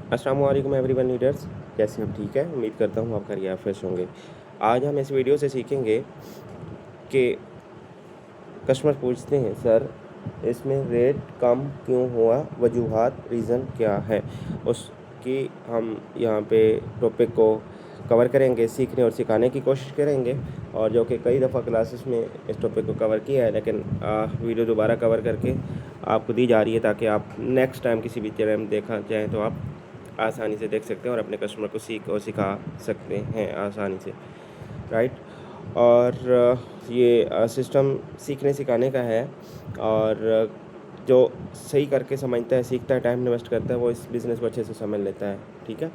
अस्सलाम वालेकुम everyone leaders, कैसे हम? ठीक है, उम्मीद करता हूँ आप खैरियत फ्रेश होंगे। आज हम इस वीडियो से सीखेंगे कि कस्टमर पूछते हैं सर इसमें रेट कम क्यों हुआ, वजूहात रीज़न क्या है, उसकी हम यहाँ पे टॉपिक को कवर करेंगे, सीखने और सिखाने की कोशिश करेंगे। और जो कि कई दफ़ा क्लासेस में इस टॉपिक को कवर किया है, लेकिन वीडियो दोबारा कवर करके आपको दी जा रही है ताकि आप नेक्स्ट टाइम किसी भी जगह में देखा चाहें तो आप आसानी से देख सकते हैं और अपने कस्टमर को सीख और सिखा सकते हैं आसानी से, राइट। और ये सिस्टम सीखने सिखाने का है। और जो सही करके समझता है, सीखता है, टाइम इन्वेस्ट करता है, वो इस बिज़नेस को अच्छे से समझ लेता है, ठीक है।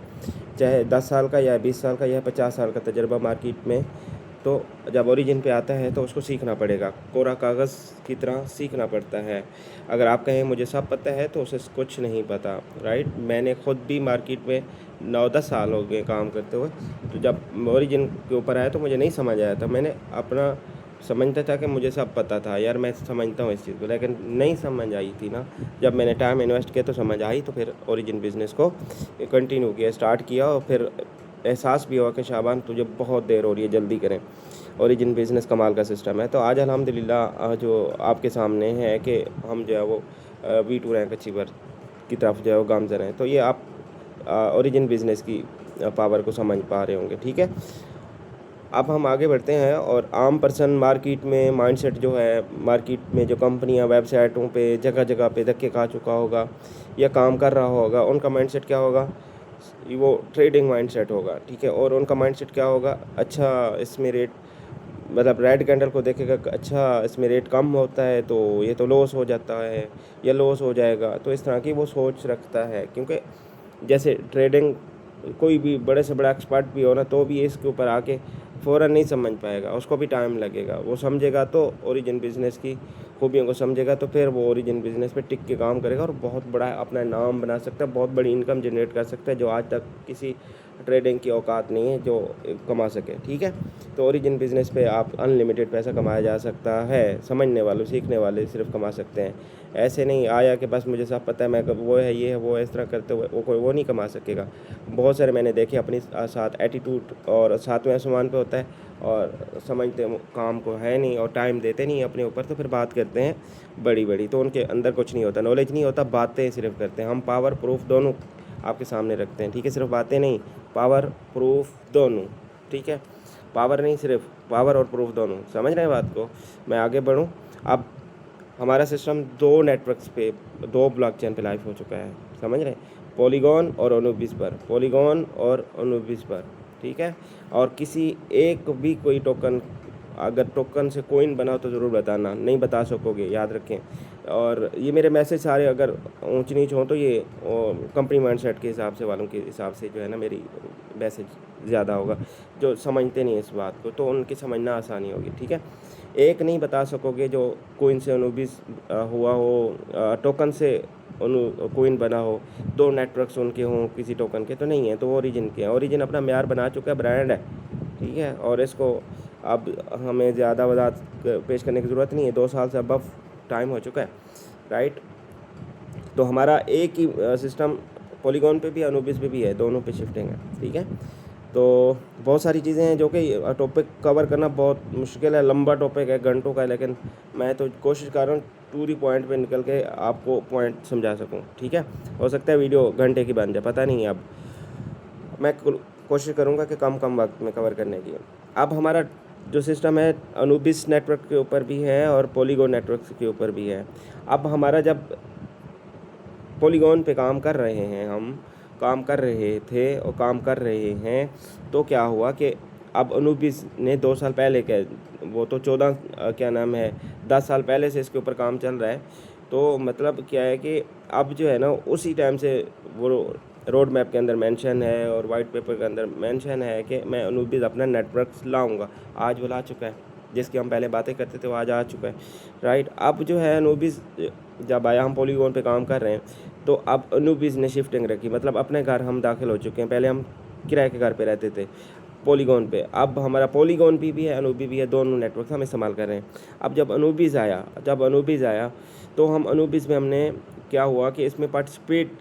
चाहे 10 साल का या 20 साल का या 50 साल का तजुर्बा मार्केट में, तो जब ओरिजिन पे आता है तो उसको सीखना पड़ेगा, कोरा कागज़ की तरह सीखना पड़ता है। अगर आप कहें मुझे सब पता है तो उसे कुछ नहीं पता, राइट। मैंने ख़ुद भी मार्केट में 9-10 साल हो गए काम करते हुए, तो जब ओरिजिन के ऊपर आया तो मुझे नहीं समझ आया था। मैंने अपना समझता था कि मुझे सब पता था, यार मैं समझता हूँ इस चीज़ को, लेकिन नहीं समझ आई थी ना। जब मैंने टाइम इन्वेस्ट किया तो समझ आई, तो फिर ओरिजिन बिज़नेस को कंटिन्यू किया, स्टार्ट किया, और फिर एहसास भी हुआ कि शाबान तुझे बहुत देर हो रही है, जल्दी करें। ओरिजिन बिज़नेस कमाल का सिस्टम है। तो आज अल्हम्दुलिल्लाह जो आपके सामने है कि हम जो है वो V2 रैंक अचीवर की तरफ जो है वो गामज़न हैं। तो ये आप ओरिजिन बिज़नेस की पावर को समझ पा रहे होंगे, ठीक है। अब हम आगे बढ़ते हैं और आम पर्सन मार्केट में माइंडसेट जो है, मार्केट में जो कंपनियां वेबसाइटों पे जगह जगह पे धक्के खा चुका होगा या काम कर रहा होगा, उनका माइंडसेट क्या होगा? वो ट्रेडिंग माइंडसेट होगा, ठीक है। और उनका माइंडसेट क्या होगा? अच्छा इसमें रेट, मतलब रेड कैंडल को देखेगा, अच्छा इसमें रेट कम होता है तो ये तो लॉस हो जाता है या लॉस हो जाएगा। तो इस तरह की वो सोच रखता है, क्योंकि जैसे ट्रेडिंग कोई भी बड़े से बड़ा एक्सपर्ट भी हो ना, तो भी इसके ऊपर आके फ़ौरन नहीं समझ पाएगा, उसको भी टाइम लगेगा। वो समझेगा तो ओरिजिन बिज़नेस की खूबियों को समझेगा, तो फिर वो ओरिजिन बिज़नेस पे टिक के काम करेगा और बहुत बड़ा अपना नाम बना सकता है, बहुत बड़ी इनकम जनरेट कर सकता है, जो आज तक किसी ट्रेडिंग की औकात नहीं है जो कमा सके, ठीक है। तो ओरिजिन बिज़नेस पे आप अनलिमिटेड पैसा कमाया जा सकता है। समझने वालों, सीखने वाले सिर्फ कमा सकते हैं। ऐसे नहीं आया कि बस मुझे सब पता है, मैं वो है, ये है, वो है, इस तरह करते हुए वो नहीं कमा सकेगा। बहुत सारे मैंने देखे अपनी साथ एटीट्यूड और सातवें आसमान पे होता है, और समझते काम को है नहीं और टाइम देते नहीं अपने ऊपर, तो फिर बात करते हैं बड़ी बड़ी, तो उनके अंदर कुछ नहीं होता, नॉलेज नहीं होता, बातें सिर्फ करते हैं। हम पावर प्रूफ दोनों आपके सामने रखते हैं, ठीक है। सिर्फ बातें नहीं, पावर प्रूफ दोनों, ठीक है। पावर नहीं, सिर्फ पावर और प्रूफ दोनों। समझ रहे हैं बात को? मैं आगे बढ़ूँ। अब हमारा सिस्टम 2 नेटवर्क्स पे, 2 ब्लॉकचेन पे लाइव हो चुका है, समझ रहे हैं? पॉलीगॉन और अनुबिस पर, पॉलीगॉन और अनुबिस पर, ठीक है। और किसी एक भी कोई टोकन, अगर टोकन से कोइन बना हो तो ज़रूर बताना, नहीं बता सकोगे, याद रखें। और ये मेरे मैसेज सारे अगर ऊंच नीच हों तो ये कंपनी माइंडसेट के हिसाब से, वालों के हिसाब से जो है ना, मेरी मैसेज ज़्यादा होगा। जो समझते नहीं इस बात को, तो उनकी समझना आसानी होगी, ठीक है। एक नहीं बता सकोगे जो कोइन से अनुबिस हुआ हो, टोकन से कोइन बना हो, 2 नेटवर्क्स उनके हों किसी टोकन के, तो नहीं है, तो वो ओरिजिन के हैं। ओरिजिन अपना म्यार बना चुका है, ब्रांड है, ठीक है। और इसको अब हमें ज़्यादा वजाहत पेश करने की ज़रूरत नहीं है, 2 साल से अबव टाइम हो चुका है, राइट। तो हमारा एक ही सिस्टम पॉलीगॉन पे भी, अनुबिस पे भी है, दोनों पे शिफ्टिंग है, ठीक है। तो बहुत सारी चीज़ें हैं जो कि टॉपिक कवर करना बहुत मुश्किल है, लंबा टॉपिक है, घंटों का है, लेकिन मैं तो कोशिश कर रहा हूँ टू दी पॉइंट पे निकल के आपको पॉइंट समझा सकूँ, ठीक है। हो सकता है वीडियो घंटे की बन जाए, पता नहीं है। अब मैं कोशिश करूँगा कि कम कम वक्त में कवर करने की। अब हमारा जो सिस्टम है अनुबिस नेटवर्क के ऊपर भी है और पॉलीगॉन नेटवर्क के ऊपर भी है। अब हमारा जब पॉलीगॉन पे काम कर रहे हैं, हम काम कर रहे थे और काम कर रहे हैं, तो क्या हुआ कि अब अनुबिस ने 2 साल पहले, क्या वो तो 14 क्या नाम है, 10 साल पहले से इसके ऊपर काम चल रहा है। तो मतलब क्या है कि अब जो है ना, उसी टाइम से वो रोड मैप के अंदर मेंशन है और वाइट पेपर के अंदर मेंशन है कि मैं अनुबिस अपना नेटवर्क लाऊंगा। आज वो ला चुका है, जिसकी हम पहले बातें करते थे वो आज आ चुका है, राइट। अब जो है अनुबिस जब आया, हम पॉलीगॉन पे काम कर रहे हैं, तो अब अनुबिस ने शिफ्टिंग रखी, मतलब अपने घर हम दाखिल हो चुके हैं। पहले हम किराए के घर पे रहते थे पॉलीगॉन पे, अब हमारा पॉलीगॉन भी है, अनुबिस भी है, दोनों नेटवर्क हम इस्तेमाल कर रहे हैं। अब जब अनुबिस आया तो हम अनुबिस में हमने क्या हुआ कि इसमें पार्टिसिपेट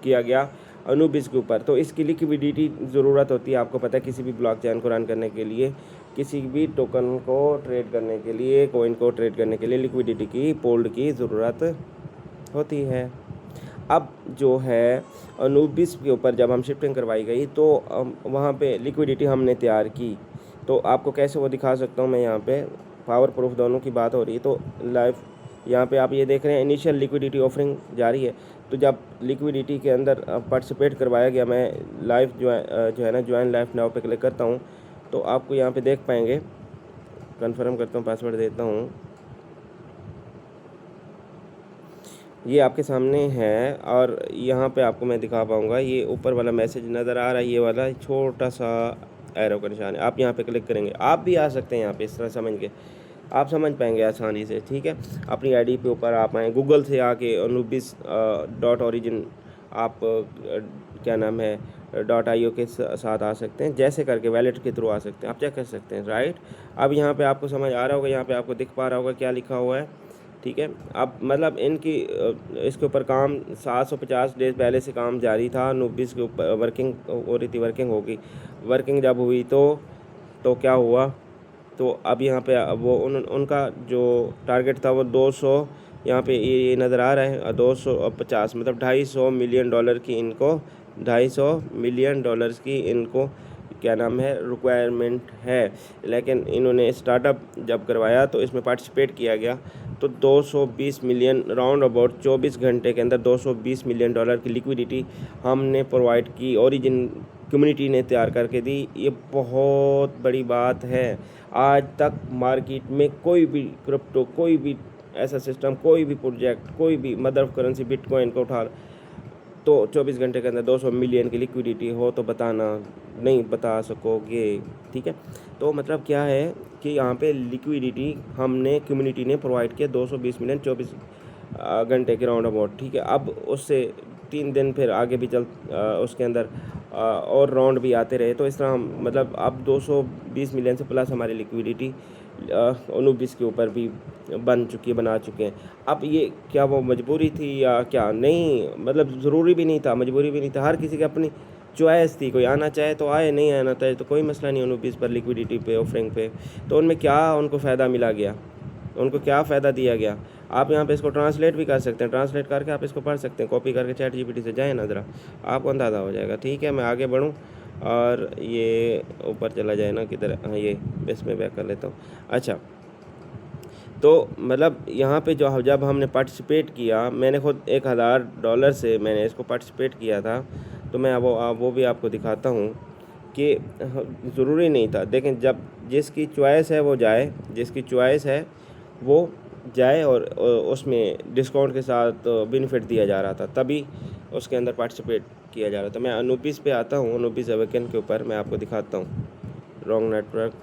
किया गया अनुबिस के ऊपर। तो इसकी लिक्विडिटी ज़रूरत होती है, आपको पता है, किसी भी ब्लॉकचेन को रन करने के लिए, किसी भी टोकन को ट्रेड करने के लिए, कॉइन को ट्रेड करने के लिए लिक्विडिटी की, पोल्ड की ज़रूरत होती है। अब जो है अनुबिस के ऊपर जब हम शिफ्टिंग करवाई गई तो वहाँ पे लिक्विडिटी हमने तैयार की। तो आपको कैसे वो दिखा सकता हूँ मैं, यहाँ पे पावर प्रूफ दोनों की बात हो रही है। तो लाइव यहाँ पे आप ये देख रहे हैं इनिशियल लिक्विडिटी ऑफरिंग जारी है। तो जब लिक्विडिटी के अंदर पार्टिसिपेट करवाया गया, मैं लाइव जो है ना ज्वाइन लाइव नाउ पे क्लिक करता हूँ तो आपको यहाँ पे देख पाएंगे। कंफर्म करता हूँ, पासवर्ड देता हूँ, ये आपके सामने है और यहाँ पे आपको मैं दिखा पाऊँगा। ये ऊपर वाला मैसेज नज़र आ रहा है, ये वाला छोटा सा एरो का निशान है, आप यहाँ पे क्लिक करेंगे। आप भी आ सकते हैं यहाँ पे, इस तरह समझ के आप समझ पाएंगे आसानी से, ठीक है। अपनी आईडी पे ऊपर आप आएँ, गूगल से आके anubis.origin आप क्या नाम है .io के साथ आ सकते हैं, जैसे करके वैलेट के थ्रू आ सकते हैं, आप चेक कर सकते हैं, राइट। अब यहाँ पे आपको समझ आ रहा होगा, यहाँ पे आपको दिख पा रहा होगा क्या लिखा हुआ है, ठीक है। अब मतलब इनकी इसके ऊपर काम 750 डेज पहले से काम जारी था। अनुबिस के ऊपर वर्किंग हो रही थी, वर्किंग होगी, वर्किंग जब हुई तो क्या हुआ, तो अब यहाँ पे वो उनका जो टारगेट था वो 200, यहाँ पे ये नज़र आ रहा है 250, मतलब $250 मिलियन की इनको, $250 मिलियन की इनको क्या नाम है रिक्वायरमेंट है। लेकिन इन्होंने स्टार्टअप जब करवाया तो इसमें पार्टिसिपेट किया गया तो 220 मिलियन, राउंड अबाउट 24 घंटे के अंदर $220 मिलियन की लिक्विडिटी हमने प्रोवाइड की, ओरिजिन कम्युनिटी ने तैयार करके दी। ये बहुत बड़ी बात है। आज तक मार्केट में कोई भी क्रिप्टो, कोई भी ऐसा सिस्टम, कोई भी प्रोजेक्ट, कोई भी मदर करेंसी बिटकॉइन को उठा तो 24 घंटे के अंदर 200 मिलियन की लिक्विडिटी हो तो बताना, नहीं बता सकोगे, ठीक है। तो मतलब क्या है कि यहाँ पे लिक्विडिटी हमने कम्युनिटी ने प्रोवाइड किया 220 मिलियन 24 घंटे के राउंड अबाउट, ठीक है। अब उससे 3 दिन फिर आगे भी उसके अंदर और राउंड भी आते रहे, तो इस तरह हम मतलब अब 220 मिलियन से प्लस हमारी लिक्विडिटी अनुबिस के ऊपर भी बना चुके हैं। अब ये क्या वो मजबूरी थी या क्या, नहीं, मतलब ज़रूरी भी नहीं था, मजबूरी भी नहीं था, हर किसी की अपनी चॉइस थी। कोई आना चाहे तो आए, नहीं आना चाहे तो कोई मसला नहीं। अनुबिस पर लिक्विडिटी पे ऑफरिंग पे तो उनमें क्या उनको फ़ायदा मिला गया, उनको क्या फ़ायदा दिया गया। आप यहाँ पे इसको ट्रांसलेट भी कर सकते हैं, ट्रांसलेट करके आप इसको पढ़ सकते हैं, कॉपी करके ChatGPT से जाए ना, ज़रा आपको अंदाज़ा हो जाएगा, ठीक है। मैं आगे बढ़ूँ और ये ऊपर चला जाए ना किधर, हाँ ये इसमें बैक कर लेता हूँ। अच्छा, तो मतलब यहाँ पे जो जब हमने पार्टिसिपेट किया, मैंने खुद $1000 से मैंने इसको पार्टिसिपेट किया था, तो मैं वो भी आपको दिखाता हूँ कि ज़रूरी नहीं था। देखें, जब जिसकी चॉइस है वो जाए, जिसकी चॉइस है वो जाए, और उसमें डिस्काउंट के साथ बेनिफिट दिया जा रहा था, तभी उसके अंदर पार्टिसिपेट किया जा रहा था। मैं अनुबिस पे आता हूँ, अनुबिस अवेकन के ऊपर मैं आपको दिखाता हूँ, रॉन्ग नेटवर्क,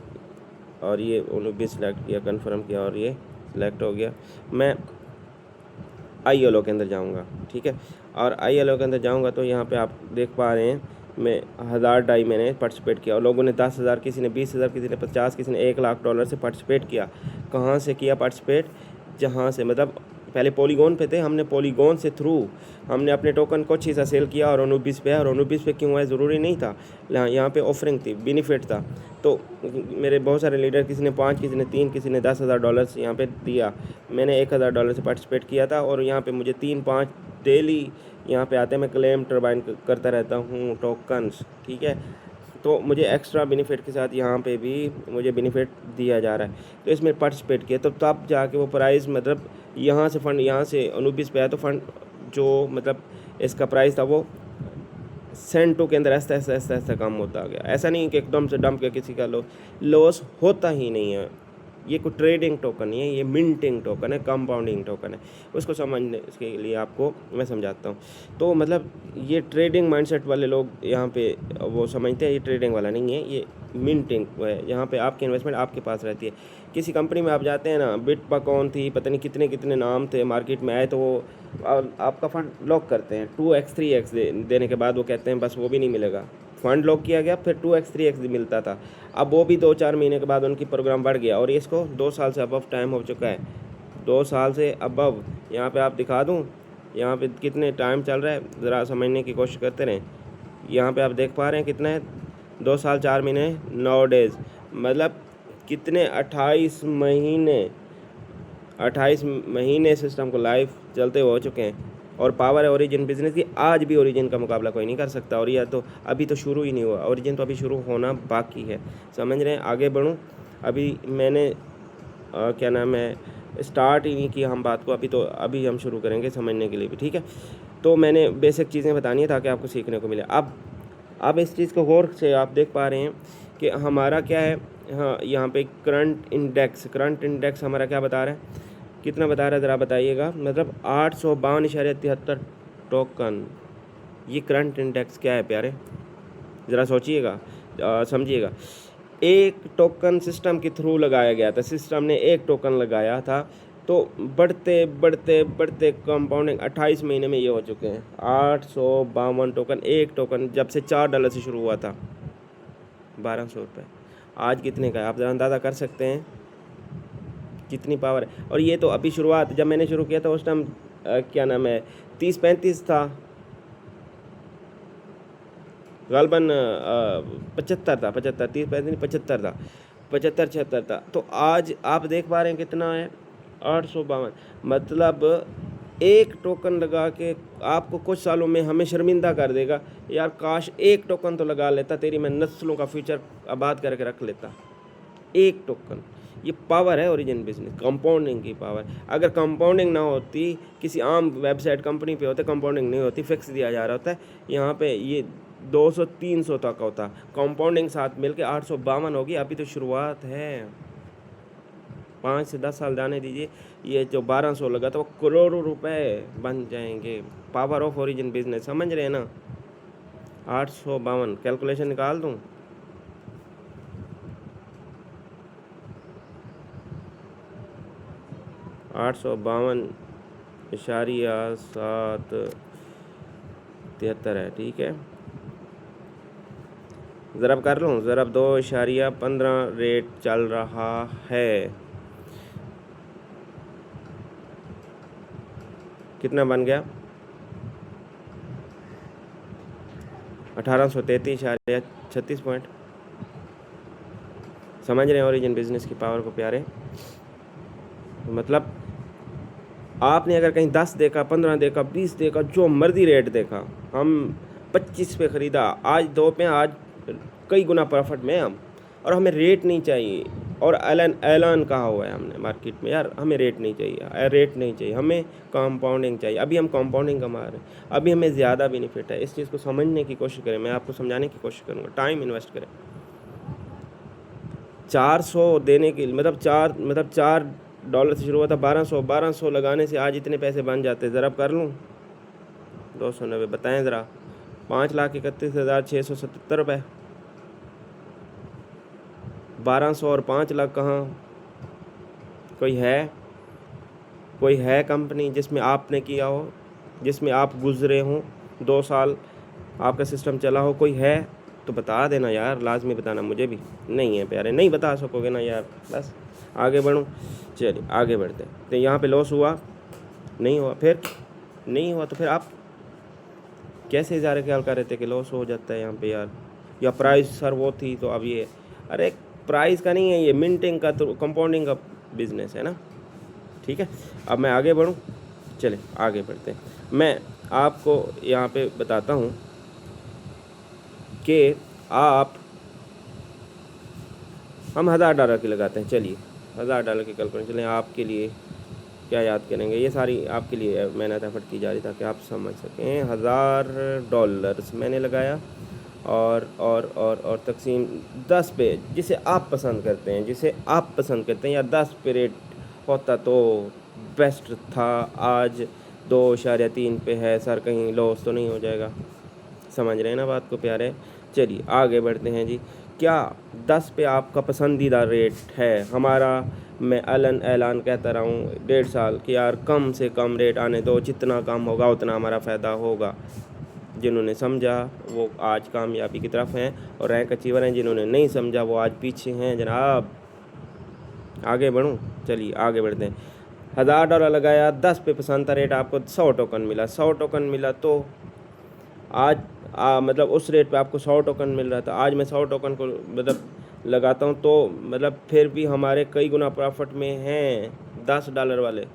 और ये अनुबिस सेलेक्ट किया, कंफर्म किया और ये सेलेक्ट हो गया। मैं ILO के अंदर जाऊँगा, ठीक है, और ILO के अंदर जाऊँगा तो यहाँ पे आप देख पा रहे हैं मैं 1000 मैंने पार्टिसिपेट किया, और लोगों ने 10,000, किसी ने 20,000, किसी ने 50, किसी ने $1,00,000 से पार्टिसिपेट किया। कहाँ से किया पार्टिसिपेट, जहाँ से मतलब पहले पॉलीगॉन पे थे, हमने पॉलीगॉन से थ्रू हमने अपने टोकन को अच्छी सा सेल किया और अनुबिस पे है। और अनुबिस पे क्यों है, ज़रूरी नहीं था, यहाँ पे ऑफरिंग थी, बेनिफिट था। तो मेरे बहुत सारे लीडर, किसी ने 5, किसी ने 3, किसी ने $10,000 यहाँ पे दिया। मैंने $1,000 से पार्टिसिपेट किया था और यहाँ पे मुझे 3-5 डेली यहाँ पे आते हैं। मैं क्लेम टर्बाइन करता रहता हूँ टोकन्स, ठीक है। तो मुझे एक्स्ट्रा बेनिफिट के साथ यहाँ पे भी मुझे बेनिफिट दिया जा रहा है। तो इसमें पार्टिसिपेट किया, तो तब जाके वो प्राइस, मतलब यहाँ से फंड, यहाँ से अनुबिस पे आया तो फंड जो मतलब इसका प्राइस था वो सेंटो के अंदर ऐसा कम होता गया। ऐसा नहीं कि एकदम से डंप के किसी का लॉस होता ही नहीं है। ये कोई ट्रेडिंग टोकन नहीं है, ये मिंटिंग टोकन है, कंपाउंडिंग टोकन है। उसको समझने के लिए आपको मैं समझाता हूँ। तो मतलब ये ट्रेडिंग माइंडसेट वाले लोग यहाँ पे वो समझते हैं, ये ट्रेडिंग वाला नहीं है, ये मिंटिंग है। यहाँ पे आपकी इन्वेस्टमेंट आपके पास रहती है। किसी कंपनी में आप जाते हैं ना, बिटकॉइन थी, पता नहीं कितने कितने नाम थे, मार्केट में आए तो वो आपका फंड लॉक करते हैं। 2x 3x देने के बाद वो कहते हैं बस वो भी नहीं मिलेगा। फंड लॉक किया गया, फिर 2x 3x मिलता था। अब वो भी 2-4 महीने के बाद उनकी प्रोग्राम बढ़ गया, और इसको 2 साल से अबव टाइम हो चुका है, 2 साल से अबव। यहाँ पे आप दिखा दूँ, यहाँ पे कितने टाइम चल रहा है ज़रा समझने की कोशिश करते रहें। यहाँ पे आप देख पा रहे हैं कितना है, 2 साल 4 महीने 9 डेज़, मतलब कितने 28 महीने सिस्टम को लाइव चलते हो चुके हैं। और पावर है ओरिजिन बिजनेस की, आज भी ओरिजिन का मुकाबला कोई नहीं कर सकता। और यह तो अभी तो शुरू ही नहीं हुआ, ओरिजिन तो अभी शुरू होना बाकी है, समझ रहे हैं। आगे बढ़ूँ, अभी मैंने क्या नाम है स्टार्ट ही नहीं किया हम बात को, अभी हम शुरू करेंगे समझने के लिए भी, ठीक है। तो मैंने बेसिक चीज़ें बतानी है ताकि आपको सीखने को मिले। अब इस चीज़ को गौर से आप देख पा रहे हैं कि हमारा क्या है, हाँ यहाँ पे करंट इंडेक्स हमारा क्या बता रहा है, कितना बता रहा है ज़रा बताइएगा। मतलब 852.73 टोकन, ये करंट इंडेक्स क्या है प्यारे, ज़रा सोचिएगा, समझिएगा। एक टोकन सिस्टम के थ्रू लगाया गया था, सिस्टम ने एक टोकन लगाया था, तो बढ़ते बढ़ते बढ़ते कंपाउंडिंग 28 महीने में ये हो चुके हैं 852 टोकन। एक टोकन जब से $4 से शुरू हुआ था 1200 रुपये, आज कितने का है आप ज़रा अंदाज़ा कर सकते हैं कितनी पावर है। और ये तो अभी शुरुआत, जब मैंने शुरू किया था उस टाइम क्या नाम है 30-35 था, गालबन 75 था, 75 था, 75-76 था। तो आज आप देख पा रहे हैं कितना है 852। मतलब एक टोकन लगा के आपको कुछ सालों में हमें शर्मिंदा कर देगा। यार काश एक टोकन तो लगा लेता, तेरी मैं नस्लों का फ्यूचर आबाद करके रख लेता। एक टोकन, ये पावर है ओरिजिन बिजनेस, कंपाउंडिंग की पावर। अगर कंपाउंडिंग ना होती, किसी आम वेबसाइट कंपनी पे होते कंपाउंडिंग नहीं होती, फिक्स दिया जा रहा होता है, यहाँ पे ये 200-300 तक होता, कंपाउंडिंग साथ मिलके 852 होगी। अभी तो शुरुआत है, 5 से 10 साल जाने दीजिए, ये जो 1200 लगा था वो करोड़ों रुपए बन जाएंगे। पावर ऑफ ओरिजिन बिजनेस, समझ रहे हैं ना। 852 कैलकुलेशन निकाल दूँ, 852.773 है, ठीक है। ज़रब कर लूँ, ज़रब 2.15 रेट चल रहा है, कितना बन गया 1833.36 पॉइंट। समझ रहे हैं ओरिजिन बिजनेस की पावर को प्यारे। मतलब आपने अगर कहीं 10 देखा, 15 देखा, 20 देखा, जो मर्जी रेट देखा, हम 25 पे ख़रीदा, आज 2 पे, आज कई गुना प्रॉफिट में हम, और हमें रेट नहीं चाहिए। और ऐलान कहा हुआ है हमने मार्केट में, यार हमें रेट नहीं चाहिए, हमें कंपाउंडिंग चाहिए। अभी हम कंपाउंडिंग कमा रहे हैं, अभी हमें ज़्यादा बेनिफिट है। इस चीज़ को समझने की कोशिश करें, मैं आपको समझाने की कोशिश करूँगा, टाइम इन्वेस्ट करें। 400 देने के, मतलब $4 से शुरू हुआ था, 1200 लगाने से आज इतने पैसे बन जाते। ज़रा कर लूँ 290, बताएं ज़रा, 5,31,677 रुपये। 1200 और 5 लाख कहाँ, कोई है कंपनी जिसमें आपने किया हो, जिसमें आप गुजरे हों, 2 साल आपका सिस्टम चला हो, कोई है तो बता देना यार, लाजमी बताना, मुझे भी नहीं है प्यारे, नहीं बता सकोगे ना यार, बस आगे बढ़ूँ। चलिए आगे बढ़ते हैं। तो यहाँ पे लॉस हुआ, नहीं हुआ, फिर नहीं हुआ तो फिर आप कैसे इजारे ख्याल कर रहे थे कि लॉस हो जाता है यहाँ पे यार, या प्राइस सर वो थी तो अब ये, अरे प्राइस का नहीं है, ये मिंटिंग का, तो कंपाउंडिंग का बिजनेस है ना, ठीक है। अब मैं आगे बढ़ूँ, चले आगे बढ़ते हैं। मैं आपको यहाँ पे बताता हूँ कि हम $1000 की लगाते हैं। चलिए $1000 की कैलकुलेशन, चलें आपके लिए क्या याद करेंगे, ये सारी आपके लिए मेहनत एफर्ट की जा रही ताकि आप समझ सकें। $1000 मैंने लगाया, और तकसीम 10 पे, जिसे आप पसंद करते हैं, या 10 पे रेट होता तो बेस्ट था। आज 2.3 पे है सर, कहीं लॉस तो नहीं हो जाएगा, समझ रहे हैं ना बात को प्यारे। चलिए आगे बढ़ते हैं जी। क्या 10 पे आपका पसंदीदा रेट है? हमारा, मैं ऐलान कहता रहा हूँ 1.5 साल कि यार कम से कम रेट आने दो, जितना कम होगा उतना हमारा फ़ायदा होगा। जिन्होंने समझा वो आज कामयाबी की तरफ हैं और रैंक अचीवर हैं, जिन्होंने नहीं समझा वो आज पीछे हैं। जनाब आगे बढ़ूँ, चलिए आगे बढ़ते हैं। $1000 लगाया, 10 पे पसंद था रेट, आपको 100 टोकन मिला, 100 टोकन मिला तो आज मतलब उस रेट पे आपको 100 टोकन मिल रहा था। आज मैं 100 टोकन को मतलब लगाता हूँ तो मतलब फिर भी हमारे कई गुना प्रॉफिट में हैं $10 वाले।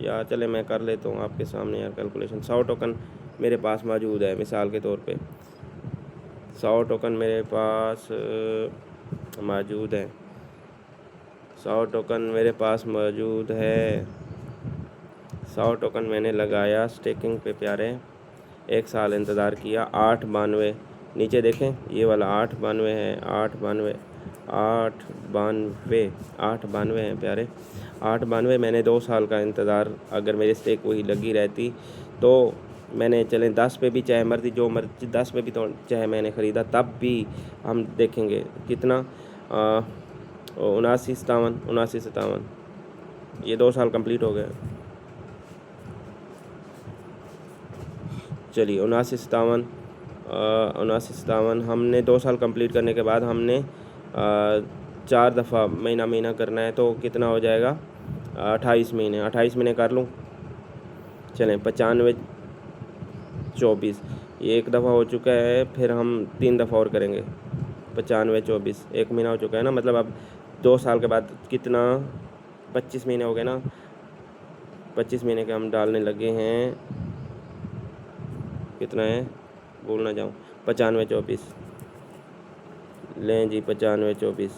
यार चले मैं कर लेता हूँ आपके सामने यार कैलकुलेशन। 100 टोकन मेरे पास मौजूद है, मिसाल के तौर पे 100 टोकन मेरे पास मौजूद है, 100 टोकन मेरे पास मौजूद है। 100 टोकन मैंने लगाया स्टेकिंग पे प्यारे, 1 साल इंतज़ार किया। 892 नीचे देखें, ये वाला 892 है, 892 है प्यारे, 892। मैंने 2 साल का इंतज़ार, अगर मेरी स्टेक वही लगी रहती तो मैंने चलें 10 पे भी चाहे मर्ज़ी जो मर्ज़ी 10 पे भी तो चाहे मैंने ख़रीदा तब भी हम देखेंगे कितना 79 ये 2 साल कंप्लीट हो गए। चलिए 79 हमने 2 साल कंप्लीट करने के बाद हमने 4 दफ़ा महीना करना है तो कितना हो जाएगा 28 महीने कर लूँ। चलें 95 24 ये 1 दफ़ा हो चुका है, फिर हम 3 दफ़ा और करेंगे। 95 24 1 महीना हो चुका है ना, मतलब अब 2 साल के बाद कितना 25 महीने हो गए ना, 25 महीने के हम डालने लगे हैं। कितना है भूल ना जाऊँ, 95 24 लें जी, 95 24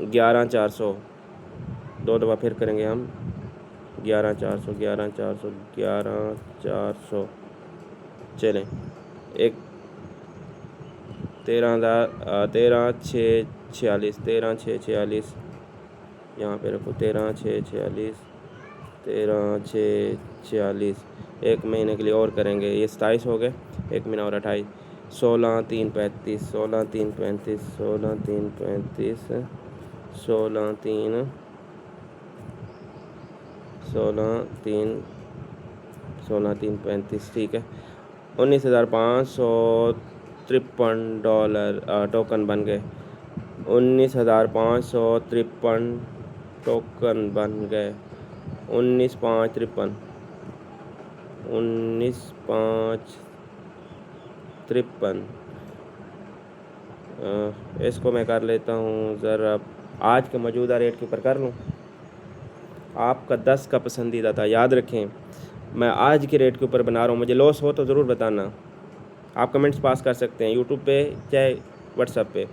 11,400 2 दफ़ा फिर करेंगे हम 11,400 चलें एक 13,646 यहाँ पे रखो 13,646 1 महीने के लिए और करेंगे, ये 27 हो गए, 1 महीना और 28 16 3 35 16 3 35 16 3 35 16 3 35 ठीक है। $19,553 टोकन बन गए, 19,553 टोकन बन गए, 19,553 इसको मैं कर लेता हूँ ज़रा, आज के मौजूदा रेट के ऊपर कर लूँ। आपका 10 का पसंदीदा था, याद रखें मैं आज के रेट के ऊपर बना रहा हूँ। मुझे लॉस हो तो ज़रूर बताना, आप कमेंट्स पास कर सकते हैं यूट्यूब पे चाहे व्हाट्सएप पे।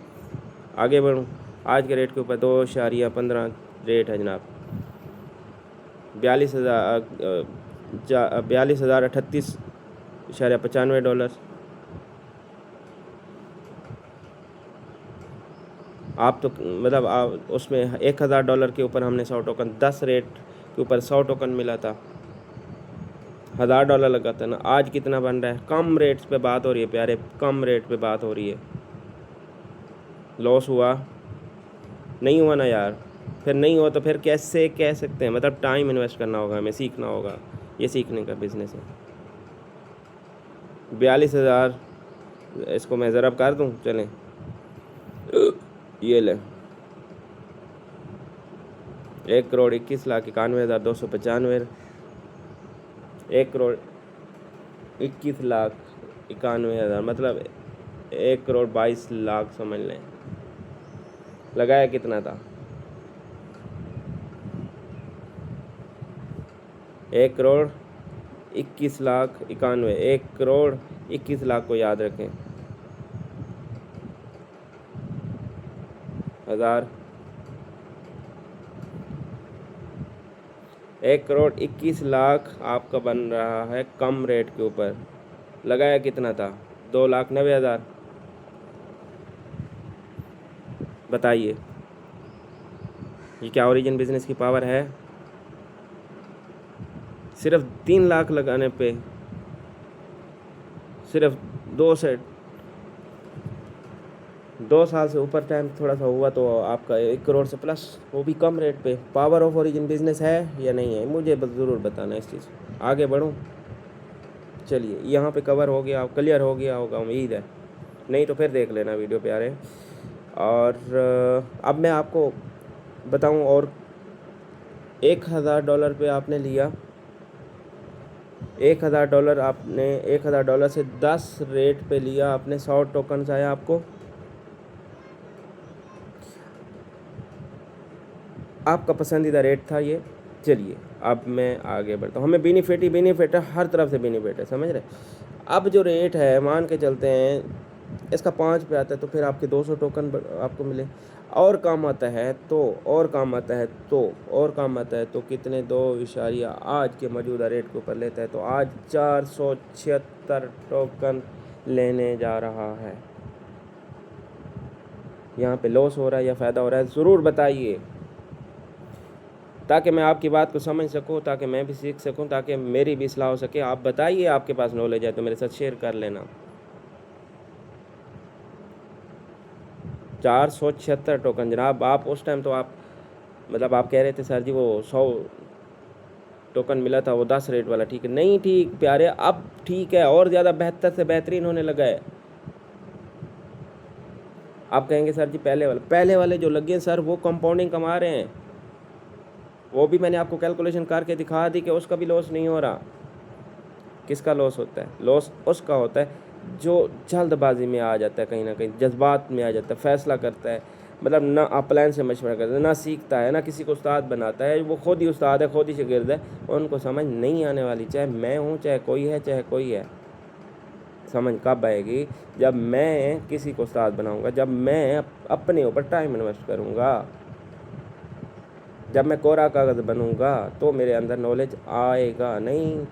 आगे बढ़ूँ, आज के रेट के ऊपर 2.15 रेट है जनाब, 42,038.95 आप तो मतलब उसमें $1,000 के ऊपर हमने 100 टोकन 10 रेट के ऊपर 100 टोकन मिला था, $1,000 लगा था ना। आज कितना बन रहा है, कम रेट्स पे बात हो रही है प्यारे, कम रेट पे बात हो रही है। लॉस हुआ नहीं हुआ ना यार, फिर नहीं हुआ तो फिर कैसे कह सकते हैं, मतलब टाइम इन्वेस्ट करना होगा, हमें सीखना होगा, ये सीखने का बिज़नेस है। 42,000 इसको मैं ज़रा कर दूं, चलें ये ले 1,21,91,295 1,21,91,000 मतलब 1,22,00,000 समझ लें। लगाया कितना था, 1,21,91,000 1,21,00,000 को याद रखें, 1000 1,21,00,000 आपका बन रहा है कम रेट के ऊपर। लगाया कितना था, 2,90,000। बताइए ये क्या ओरिजिन बिजनेस की पावर है। सिर्फ 3 लाख लगाने पे, सिर्फ 2 साल से ऊपर टाइम थोड़ा सा हुआ तो आपका 1 करोड़ से प्लस, वो भी कम रेट पे। पावर ऑफ ओरिजिन बिजनेस है या नहीं है, मुझे ज़रूर बताना इस चीज़। आगे बढ़ूँ, चलिए यहाँ पे कवर हो गया, क्लियर हो गया होगा उम्मीद है, नहीं तो फिर देख लेना वीडियो पे आ रहे। और अब मैं आपको बताऊं, और $1000 पे आपने लिया, $1000 आपने $1000 से 10 रेट पे लिया आपने, 100 टोकन आया आपको, आपका पसंदीदा रेट था ये। चलिए अब मैं आगे बढ़ता हूँ, हमें बेनिफिट ही बेनिफिट है, हर तरफ से बेनिफिट है, समझ रहे। अब जो रेट है मान के चलते हैं इसका 5 पे आता है, तो फिर आपके 200 टोकन आपको मिले, और काम आता है तो, और काम आता है तो, और काम आता है तो कितने, 2 आज के मौजूदा रेट के ऊपर लेता है, तो आज 476 टोकन लेने जा रहा है। यहाँ पे लॉस हो रहा है या फ़ायदा हो रहा है, ज़रूर बताइए, ताकि मैं आपकी बात को समझ सकूं, ताकि मैं भी सीख सकूं, ताकि मेरी भी इस्लाह हो सके। आप बताइए, आपके पास नॉलेज है तो मेरे साथ शेयर कर लेना। 476 टोकन जनाब। आप उस टाइम तो आप मतलब आप कह रहे थे सर जी वो 100 टोकन मिला था, वो 10 रेट वाला ठीक है, नहीं ठीक प्यारे, अब ठीक है, और ज़्यादा बेहतर से बेहतरीन होने लगा है। आप कहेंगे सर जी पहले वाले जो लगे सर वो कंपाउंडिंग कमा रहे हैं, वो भी मैंने आपको कैलकुलेशन करके दिखा दी कि उसका भी लॉस नहीं हो रहा। किसका लॉस होता है? लॉस उसका होता है जो जल्दबाजी में आ जाता है, कहीं ना कहीं जज्बात में आ जाता है, फैसला करता है, मतलब ना प्लान से मशवरा करता है, ना सीखता है, ना किसी को उस्ताद बनाता है, वो खुद ही उस्ताद है, खुद ही शागिर्द है, उनको समझ नहीं आने वाली, चाहे मैं हूँ, चाहे कोई है। समझ कब आएगी? जब मैं किसी को उस्ताद बनाऊँगा, जब मैं अपने ऊपर टाइम इन्वेस्ट करूँगा, जब मैं कोरा कागज़ बनूँगा, तो मेरे अंदर नॉलेज आएगा। नहीं,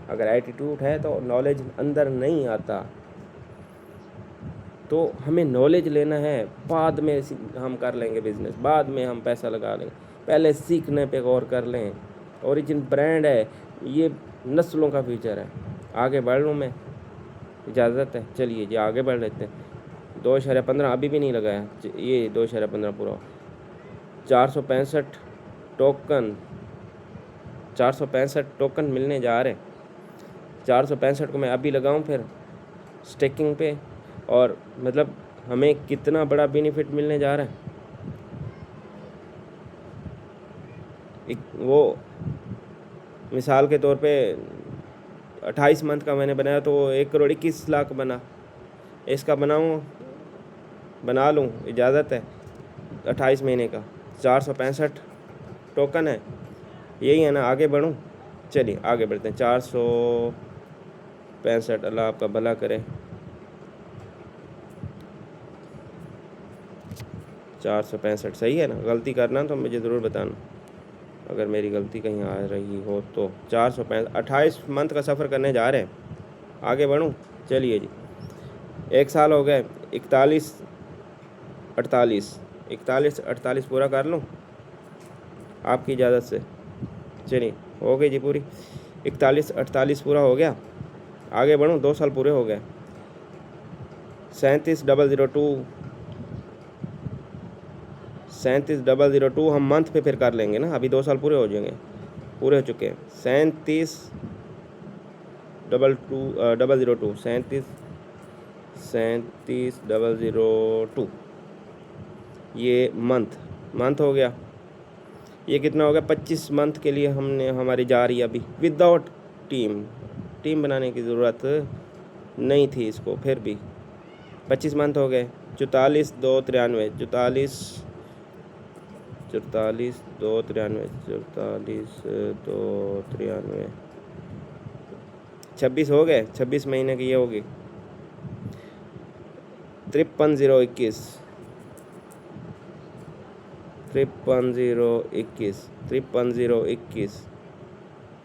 अगर एटीट्यूड है तो नॉलेज अंदर नहीं आता। तो हमें नॉलेज लेना है, बाद में हम कर लेंगे बिज़नेस, बाद में हम पैसा लगा लेंगे, पहले सीखने पे गौर कर लें। ओरिजिन ब्रांड है, ये नस्लों का फ्यूचर है। आगे बढ़ लूँ मैं? इजाज़त है? चलिए जी आगे बढ़ लेते हैं। 2.15 अभी भी नहीं लगाया, ये 2.15 पूरा, 465 टोकन, 465 टोकन मिलने जा रहे हैं। 465 को मैं अभी लगाऊं फिर स्टेकिंग पे, और मतलब हमें कितना बड़ा बेनिफिट मिलने जा रहा है। वो मिसाल के तौर पे 28 मंथ का मैंने बनाया तो 1,21,00,000 बना। इसका बना लूँ? इजाज़त है? 28 महीने का 465 टोकन है, यही है ना? आगे बढ़ूँ? चलिए आगे बढ़ते हैं। 465, अल्लाह आपका भला करे। 465 सही है ना? गलती करना तो मुझे ज़रूर बताना अगर मेरी गलती कहीं आ रही हो तो। 465 28 मंथ का सफ़र करने जा रहे हैं। आगे बढ़ूँ? चलिए जी, 1 साल हो गए। 41 48 पूरा कर लूँ आपकी इजाज़त से? चलिए हो गई जी पूरी, 41 48 पूरा हो गया। आगे बढ़ूँ? 2 साल पूरे हो गए। 37,002 हम मंथ पे फिर कर लेंगे ना, अभी 2 साल पूरे हो जाएंगे, पूरे हो चुके हैं। 37,002 ये मंथ हो गया। ये कितना हो गया? 25 मंथ के लिए हमने हमारी जा रही है अभी, विदाउट टीम बनाने की ज़रूरत नहीं थी इसको, फिर भी 25 मंथ हो गए। 44,293 26 हो गए। 26 महीने की ये होगी 53,021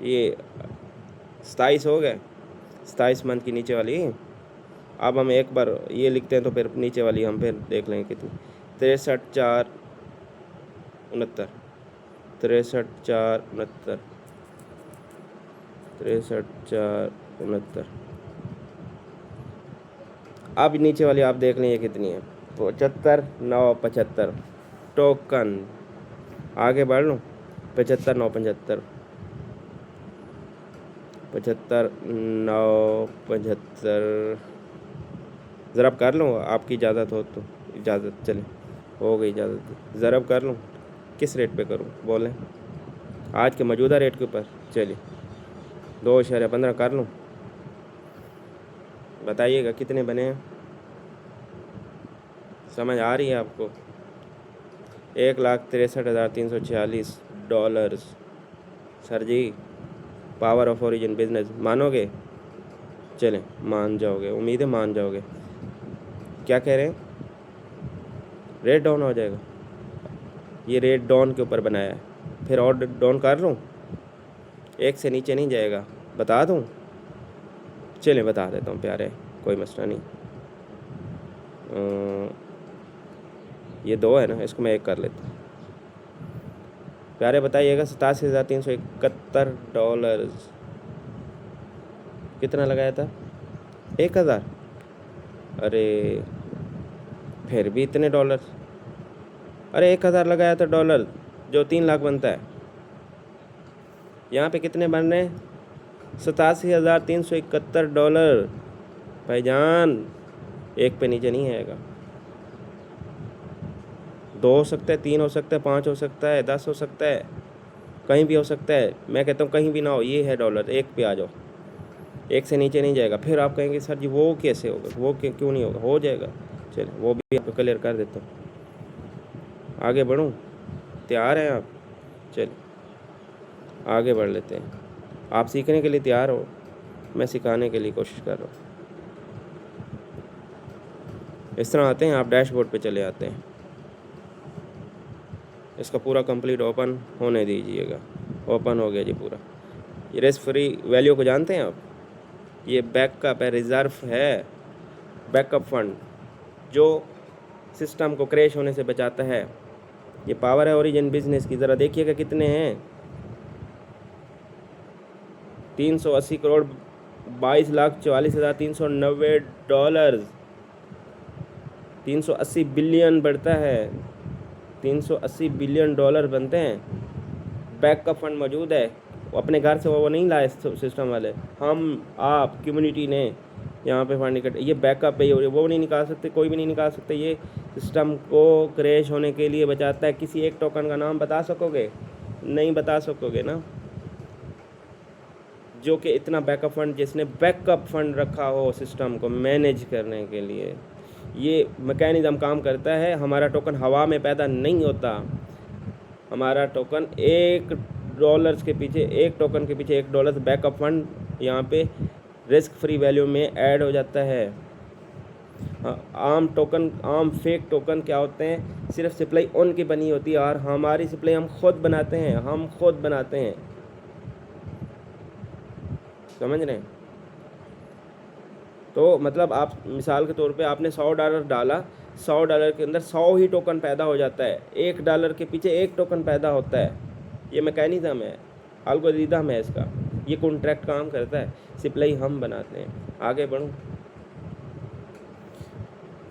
ये 27 हो गए। 27 मंथ की नीचे वाली। अब हम एक बार ये लिखते हैं तो फिर नीचे वाली हम फिर देख लेंगे कितनी। 63,469 63,469। अब नीचे वाली आप देख लें ये कितनी है, 75,975 टोकन। आगे बढ़ लूँ? 75,975 75,975 ज़रब कर लूँ? आपकी इजाज़त हो तो? इजाज़त, चले हो गई इजाज़त, ज़रब कर लूँ? किस रेट पे करूं बोलें, आज के मौजूदा रेट के ऊपर? चलिए 2.15 कर लूं, बताइएगा कितने बने हैं, समझ आ रही है आपको? $1,63,346 sir ji, power of origin business. मानोगे? चलें, मान जाओगे, उम्मीद है मान जाओगे। क्या कह रहे हैं? रेट डाउन हो जाएगा? ये रेट डाउन के ऊपर बनाया है, फिर और डाउन कर लूँ? 1 से नीचे नहीं जाएगा, बता दूँ? चलें बता देता हूँ प्यारे, कोई मसला नहीं। ये 2 है ना, इसको मैं 1 कर लेता हूँ। प्यारे बताइएगा, $87,371 कितना लगाया था? 1,000। अरे फिर भी इतने डॉलर, अरे 1,000 लगाया था डॉलर, जो 3 लाख बनता है। यहाँ पे कितने बन रहे हैं? $87,371 भाईजान, 1 पे नीचे नहीं आएगा। 2 हो सकता है, 3 हो सकता है, 5 हो सकता है, 10 हो सकता है, कहीं भी हो सकता है। मैं कहता हूँ कहीं भी ना हो, ये है डॉलर, 1 पे आ जाओ, 1 से नीचे नहीं जाएगा। फिर आप कहेंगे सर जी वो कैसे होगा, वो क्यों नहीं होगा? हो जाएगा। चलिए वो भी आपको क्लियर कर देता हूँ। आगे बढ़ूँ? तैयार हैं आप? चलिए आगे बढ़ लेते हैं। आप सीखने के लिए तैयार हो, मैं सिखाने के लिए कोशिश कर रहा हूँ। इस तरह आते हैं, आप डैशबोर्ड पे चले आते हैं, इसका पूरा कंप्लीट ओपन होने दीजिएगा। ओपन हो गया जी पूरा। ये रिस्क फ्री वैल्यू को जानते हैं आप? ये बैकअप है, रिज़र्व है, बैकअप फंड जो सिस्टम को क्रैश होने से बचाता है। ये पावर है ओरिजिन बिजनेस की। ज़रा देखिएगा कितने हैं, 380 करोड़, 22,44,390 $380 बिलियन बढ़ता है, $380 बिलियन बनते हैं। बैकअप फंड मौजूद है, अपने घर से वो नहीं लाए सिस्टम वाले, हम आप कम्युनिटी ने यहाँ पे फंड इकट्ठे। ये बैकअप है, ये वो नहीं निकाल सकते, कोई भी नहीं निकाल सकते। ये सिस्टम को क्रैश होने के लिए बचाता है। किसी एक टोकन का नाम बता सकोगे? नहीं बता सकोगे ना, जो कि इतना बैकअप फंड, जिसने बैकअप फंड रखा हो सिस्टम को मैनेज करने के लिए। ये मैकेनिज़्म काम करता है। हमारा टोकन हवा में पैदा नहीं होता, हमारा टोकन $1 के पीछे, एक टोकन के पीछे $1 बैकअप फंड यहाँ पे रिस्क फ्री वैल्यू में ऐड हो जाता है। आम टोकन, आम फेक टोकन क्या होते हैं? सिर्फ सप्लाई ऑन की बनी होती है, और हमारी सप्लाई हम खुद बनाते हैं, हम खुद बनाते हैं, समझ रहे हैं? तो मतलब आप मिसाल के तौर पे आपने $100 डाला, $100 के अंदर 100 ही टोकन पैदा हो जाता है, $1 के पीछे 1 टोकन पैदा होता है। ये मैकेनिज़्म है, एल्गोरिदम है इसका, ये कॉन्ट्रैक्ट काम करता है, सप्लाई हम बनाते हैं। आगे बढ़ूँ?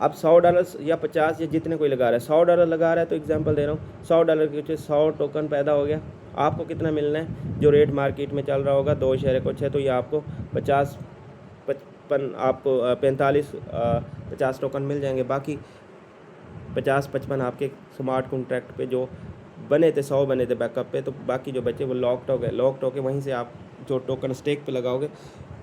अब $100 या 50 या जितने कोई लगा रहा है, $100 लगा रहा है, तो एग्जांपल दे रहा हूँ, $100 के पीछे 100 टोकन पैदा हो गया। आपको कितना मिलना है? जो रेट मार्केट में चल रहा होगा 2.6 तो ये आपको 50 55 आपको 45 50 टोकन मिल जाएंगे। बाकी 50-55 आपके स्मार्ट कॉन्ट्रैक्ट पे जो बने थे, 100 बने थे बैकअप पे, तो बाकी जो बचे वो लॉक्ड हो गए। लॉक्ड होके वहीं से आप जो टोकन स्टेक पे लगाओगे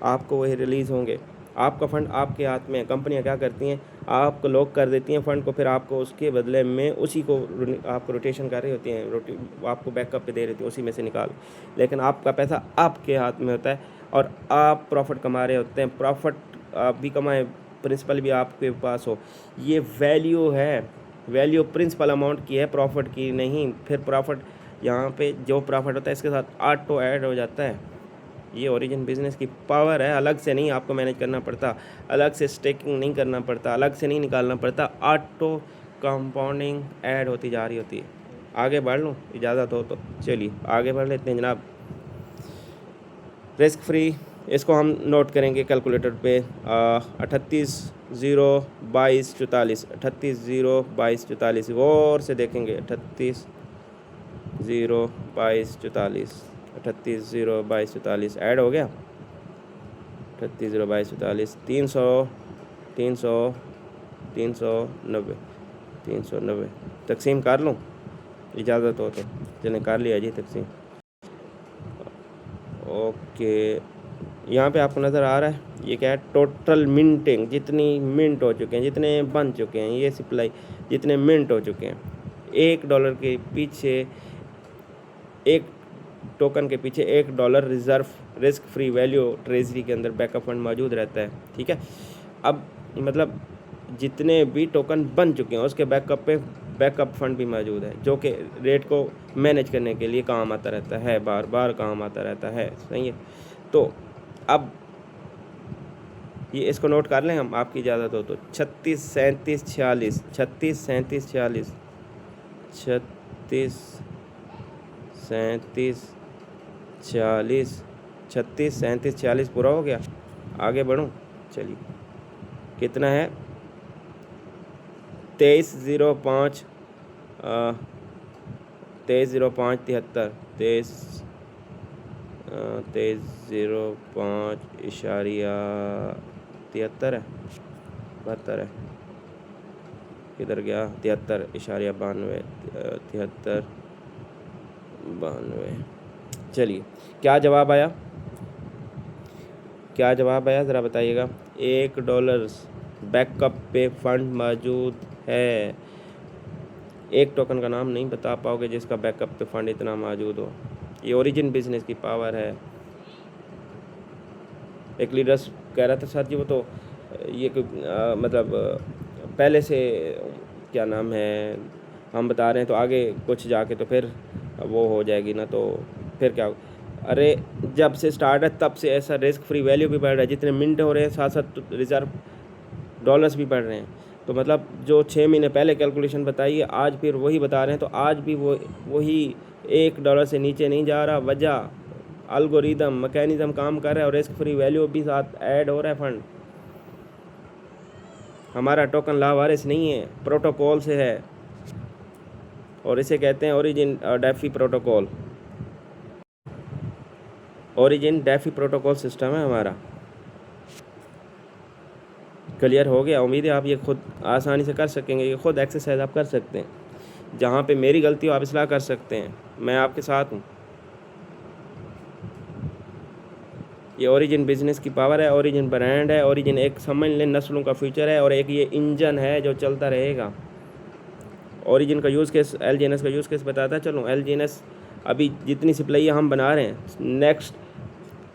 आपको वही रिलीज़ होंगे। आपका फ़ंड आपके हाथ में है। कंपनियां क्या करती हैं? आपको लॉक कर देती हैं फ़ंड को, फिर आपको उसके बदले में उसी को आपको रोटेशन कर रही होती हैं, आपको बैकअप पे दे रही होती है, उसी में से निकाल। लेकिन आपका पैसा आपके हाथ में होता है और आप प्रॉफिट कमा रहे होते हैं। प्रॉफिट आप भी कमाएं, प्रिंसिपल भी आपके पास हो। ये वैल्यू है, वैल्यू प्रिंसिपल अमाउंट की है, प्रॉफिट की नहीं। फिर प्रॉफिट यहाँ पे जो प्रॉफिट होता है इसके साथ ऑटो ऐड हो जाता है। ये ओरिजिन बिजनेस की पावर है। अलग से नहीं आपको मैनेज करना पड़ता, अलग से स्टेकिंग नहीं करना पड़ता, अलग से नहीं निकालना पड़ता, ऑटो कंपाउंडिंग ऐड होती जा रही होती है। आगे बढ़ लूँ इजाज़त हो तो? चलिए आगे बढ़ लेते हैं जनाब। रिस्क फ्री, इसको हम नोट करेंगे कैलकुलेटर पे। 38,022,44, 38,022,44 गौर से देखेंगे। 38,022,44, 38,022,44 ऐड हो गया। 38,022,44, 300, 300, 390, 390 तकसीम कर लूँ। इजाज़त हो तो चलें कर लिया जी तकसीम। ओके, यहाँ पे आपको नज़र आ रहा है ये क्या है, टोटल मिंटिंग, जितनी मिंट हो चुके हैं, जितने बन चुके हैं, ये सप्लाई जितने मिंट हो चुके हैं। $1 के पीछे, एक टोकन के पीछे $1 reserve risk free value treasury के अंदर बैकअप फंड मौजूद रहता है। ठीक है, अब मतलब जितने भी टोकन बन चुके हैं उसके बैकअप पे बैकअप फंड भी मौजूद है, जो कि रेट को मैनेज करने के लिए काम आता रहता है, बार बार काम आता रहता है। सही है, तो अब ये इसको नोट कर लें हम, आपकी इजाज़त हो तो 36 37 46 36 37 46 36 37 46 36 37 46 पूरा हो गया। आगे बढ़ूँ, चलिए कितना है, 2305 2305 73 2305.73 है, 72 है, किधर गया, 73.92 73 92। चलिए क्या जवाब आया, क्या जवाब आया ज़रा बताइएगा। $1 बैकअप पे फंड मौजूद है। एक टोकन का नाम नहीं बता पाओगे जिसका बैकअप पे फंड इतना मौजूद हो। ये ओरिजिन बिजनेस की पावर है। एक लीडर्स कह रहा था सर जी वो तो ये मतलब पहले से क्या नाम है हम बता रहे हैं, तो आगे कुछ जाके तो फिर वो हो जाएगी ना, तो फिर क्या। अरे जब से स्टार्ट है तब से ऐसा रिस्क फ्री वैल्यू भी बढ़ रहा है, जितने मिनट हो रहे हैं साथ साथ रिज़र्व डॉलर्स भी बढ़ रहे हैं। तो मतलब जो 6 महीने पहले कैलकुलेशन बताई है आज फिर वही बता रहे हैं, तो आज भी वही $1 से नीचे नहीं जा रहा। वजह एल्गोरिदम मैकेनिज्म काम कर रहा है और रिस्क फ्री वैल्यू भी साथ ऐड हो रहा है फंड। हमारा टोकन लावारिस नहीं है, प्रोटोकॉल से है, और इसे कहते हैं origin DeFi protocol. Origin DeFi protocol system है हमारा। क्लियर हो गया, उम्मीद है आप ये खुद आसानी से कर सकेंगे, ये खुद एक्सरसाइज आप कर सकते हैं। जहाँ पे मेरी गलती हो आप इस्लाह कर सकते हैं, मैं आपके साथ हूँ। ये ओरिजिन बिजनेस की पावर है, ओरिजिन ब्रांड है, ओरिजिन एक समझ लें नस्लों का फ्यूचर है, और एक ये इंजन है जो चलता रहेगा। ओरिजिन का यूज़ केस, LGNS का यूज़ केस बताता है। चलो LGNS अभी जितनी सप्लाई हम बना रहे हैं, नेक्स्ट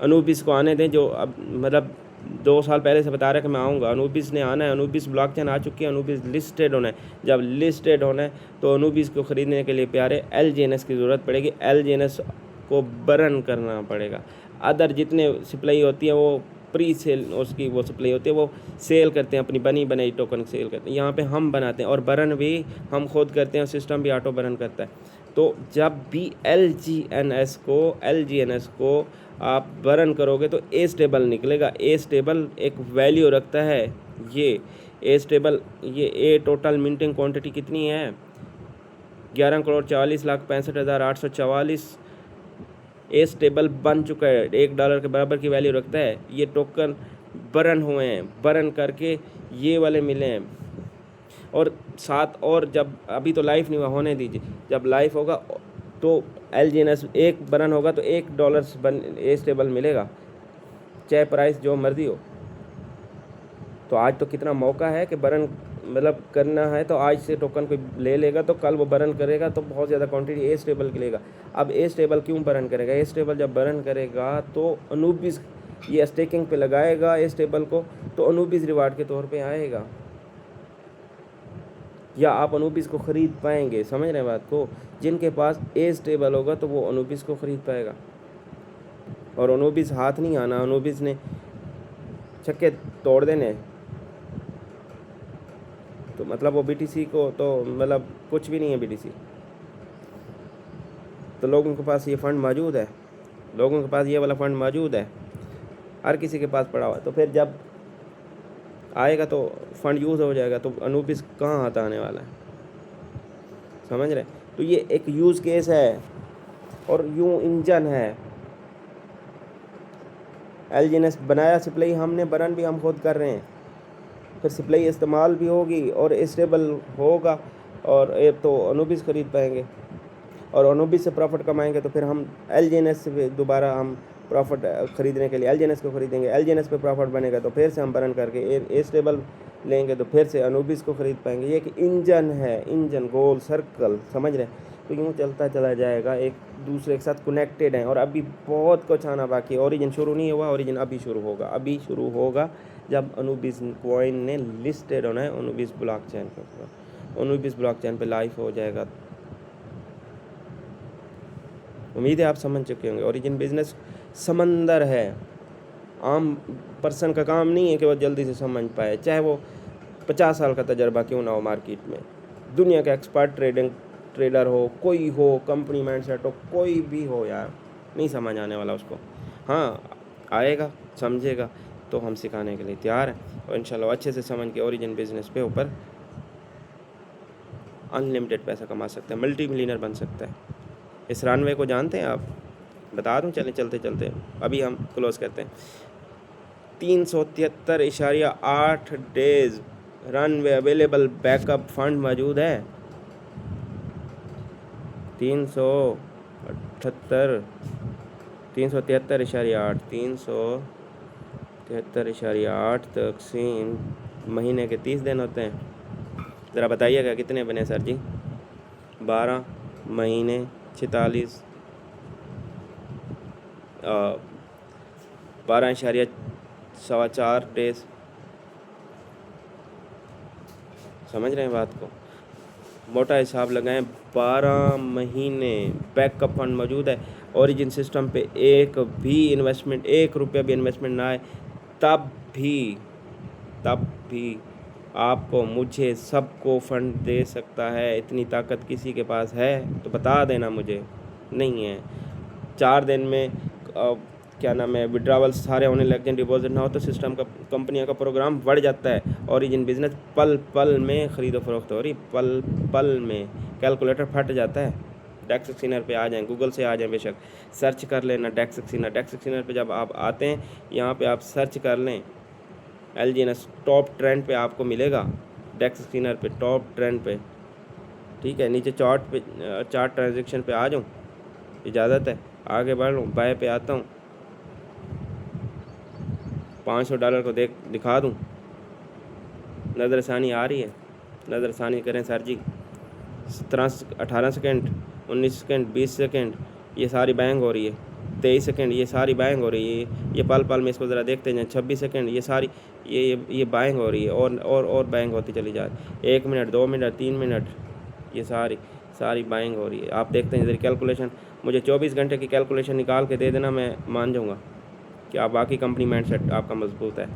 अनूबिस को आने दें, जो अब मतलब 2 साल पहले से बता रहा है कि मैं आऊँगा। अनूबिस ने आना है, अनूबिस ब्लॉकचेन आ चुकी है, अनूबिस लिस्टेड होना है। जब लिस्टेड होना है तो अनूबिस को ख़रीदने के लिए प्यारे LGNS की ज़रूरत पड़ेगी। LGNS को बर्न करना पड़ेगा। अदर जितने सप्लाई होती है वो प्री सेल, उसकी वो सप्लाई होती है, वो सेल करते हैं, अपनी बनी बनाई टोकन सेल करते हैं। यहाँ पे हम बनाते हैं और बर्न भी हम खुद करते हैं, सिस्टम भी ऑटो बर्न करता है। तो जब भी LGNS को आप बर्न करोगे तो ए स्टेबल निकलेगा। ए स्टेबल एक वैल्यू रखता है। ये ए स्टेबल, ये ए टोटल मिंटिंग क्वांटिटी कितनी है, 11,40,65,844 ए स्टेबल बन चुका है, $1 के बराबर की वैल्यू रखता है। ये टोकन बर्न हुए हैं, बर्न करके ये वाले मिले हैं। और साथ और जब अभी तो लाइफ नहीं हुआ, होने दीजिए, जब लाइफ होगा तो LGNS एक बर्न होगा तो $1 बन ए स्टेबल मिलेगा, चाहे प्राइस जो मर्जी हो। तो आज तो कितना मौका है कि बर्न मतलब करना है, तो आज से टोकन कोई ले लेगा तो कल वो बर्न करेगा तो बहुत ज़्यादा क्वांटिटी ए स्टेबल की लेगा। अब ए स्टेबल क्यों बर्न करेगा, ए स्टेबल जब बर्न करेगा तो अनूबिस ये स्टेकिंग पे लगाएगा ए स्टेबल को, तो अनूबिस रिवार्ड के तौर पे आएगा, या आप अनूबिस को ख़रीद पाएंगे। समझ रहे हैं बात को, जिनके पास ए स्टेबल होगा तो वो अनूबिस को ख़रीद पाएगा। और अनूबिस हाथ नहीं आना, अनूबिस ने छक्के तोड़ देने, तो मतलब वो BTC को तो मतलब कुछ भी नहीं है BTC। तो लोगों के पास ये फ़ंड मौजूद है, लोगों के पास ये वाला फ़ंड मौजूद है, हर किसी के पास पड़ा हुआ है। तो फिर जब आएगा तो फ़ंड यूज़ हो जाएगा, तो अनूबिस कहाँ हाथ आने वाला है, समझ रहे। तो ये एक यूज़ केस है और यूँ इंजन है। LGNS बनाया, सप्लाई हमने, बर्न भी हम खुद कर रहे हैं, फिर सप्लाई इस्तेमाल भी होगी और स्टेबल होगा, और एक तो अनूबिस ख़रीद पाएंगे। और अनुबिस से प्रॉफिट कमाएंगे तो फिर हम LGNS से दोबारा हम प्रॉफिट ख़रीदने के लिए LGNS को ख़रीदेंगे। LGNS पे प्रॉफिट बनेगा तो फिर से हम बर्न करके ए स्टेबल लेंगे तो फिर से अनुबिस को ख़रीद पाएंगे। ये एक इंजन है, इंजन गोल सर्कल, समझ रहे हैं? तो यूँ चलता चला जाएगा, एक दूसरे के साथ कनेक्टेड हैं। और अभी बहुत कुछ आना बाकी है। ओरिजिन शुरू नहीं हुआ, ओरिजिन अभी शुरू होगा, अभी शुरू होगा जब अनुबिस कॉइन ने लिस्टेड होना है अनुबिस ब्लॉकचेन पर। अनुबिस ब्लॉकचेन पे लाइव हो जाएगा। उम्मीद है आप समझ चुके होंगे। ओरिजिन बिजनेस समंदर है, आम पर्सन का काम नहीं है कि वो जल्दी से समझ पाए, चाहे वो 50 साल का तजर्बा क्यों ना हो मार्केट में, दुनिया का एक्सपर्ट ट्रेडर हो, कोई हो, कंपनी माइंडसेट हो, कोई भी हो यार, नहीं समझ आने वाला उसको। हाँ आएगा, समझेगा तो हम सिखाने के लिए तैयार हैं और इंशाल्लाह अच्छे से समझ के ओरिजिन बिजनेस पे ऊपर अनलिमिटेड पैसा कमा सकते हैं, मल्टी मिलियनर बन सकता है। इस रनवे को जानते हैं आप? बता दूं चले चलते चलते, अभी हम क्लोज करते हैं। 373.8 days runway available, backup fund मौजूद है 373.8 तकसीम महीने के 30 दिन होते हैं। ज़रा बताइएगा कितने बने सर जी? 12 महीने 46 12.4 डेज। समझ रहे हैं बात को? मोटा हिसाब लगाएं, 12 महीने बैकअप फंड मौजूद है। ओरिजिन सिस्टम पे एक भी इन्वेस्टमेंट, 1 रुपया भी इन्वेस्टमेंट ना आए तब भी आपको, मुझे, सबको फंड दे सकता है। इतनी ताकत किसी के पास है तो बता देना मुझे। नहीं है 4 दिन में क्या नाम है विड्रावल सारे होने लग जाए, डिपॉजिट ना हो तो सिस्टम का, कंपनियों का प्रोग्राम बढ़ जाता है। ओरिजिन बिजनेस पल पल में ख़रीदो फरोख्त हो रही, पल पल में। कैलकुलेटर फट जाता है। डेक्स एक्सचेंजर पे आ जाएं, गूगल से आ जाएं, बेशक सर्च कर लेना डेक्स एक्सचेंजर। डेक्स एक्सचेंजर पे जब आप आते हैं यहाँ पे आप सर्च कर लें LGNS, टॉप ट्रेंड पे आपको मिलेगा। डेक्स एक्सचेंजर पे टॉप ट्रेंड पे, ठीक है। नीचे चार्ट ट्रांजेक्शन पे आ जाऊँ, इजाज़त है आगे बढ़ लूँ, बाय पे आता हूँ, $500 को दिखा दूँ, नज़रसानी आ रही है, नज़रसानी करें सर जी। 18 सेकेंड, 19 सेकेंड, 20 सेकेंड, ये सारी बैंग हो रही है। 23 सेकेंड, ये सारी बैंग हो रही है। ये पल पल में इसको ज़रा देखते जाएँ। 26 सेकेंड, ये सारी ये बैंग हो रही है और बैंग होती चली जा रही है। 1 मिनट, 2 मिनट, 3 मिनट, ये सारी बैंग हो रही है। आप देखते हैं इधर कैलकुलेशन, मुझे 24 घंटे की कैलकुलेशन निकाल के दे देना, मैं मान जाऊँगा कि आप बाकी कंपनी माइंडसेट आपका मजबूत है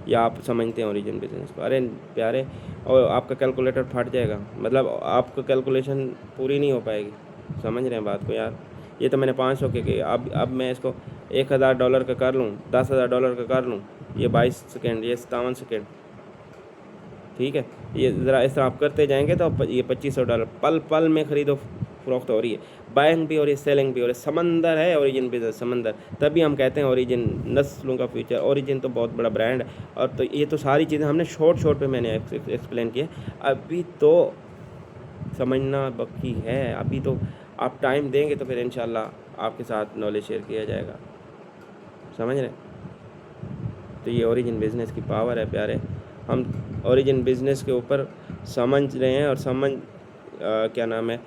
या आप समझते हैं ओरिजिन बिजनेस को। अरे प्यारे, और आपका कैलकुलेटर फट जाएगा, मतलब आपका कैलकुलेशन पूरी नहीं हो पाएगी। समझ रहे हैं बात को यार? ये तो मैंने 500 के किए, अब मैं इसको $1000 का कर लूँ, $10,000 का कर लूँ, ये 22 सेकेंड, ये 57 सेकेंड, ठीक है। ये ज़रा इस तरह आप करते जाएंगे तो ये $2500 पल पल में ख़रीदो फरोख्त हो रही है। बाइंग भी हो रही है, सेलिंग भी हो रही है। समंदर है ओरिजिन बिजनेस, समंदर। तभी हम कहते हैं ओरिजिन नस्लों का फ्यूचर। ओरिजिन तो बहुत बड़ा ब्रांड है। और तो ये तो सारी चीज़ें हमने शॉर्ट पे मैंने एक्सप्लेन किया। अभी तो समझना बाकी है, अभी तो आप टाइम देंगे तो फिर इंशाल्लाह आपके साथ नॉलेज शेयर किया जाएगा। समझ रहे? तो ये ओरिजिन बिज़नेस की पावर है प्यारे। हम ओरिजिन बिज़नेस के ऊपर समझ रहे हैं और क्या नाम है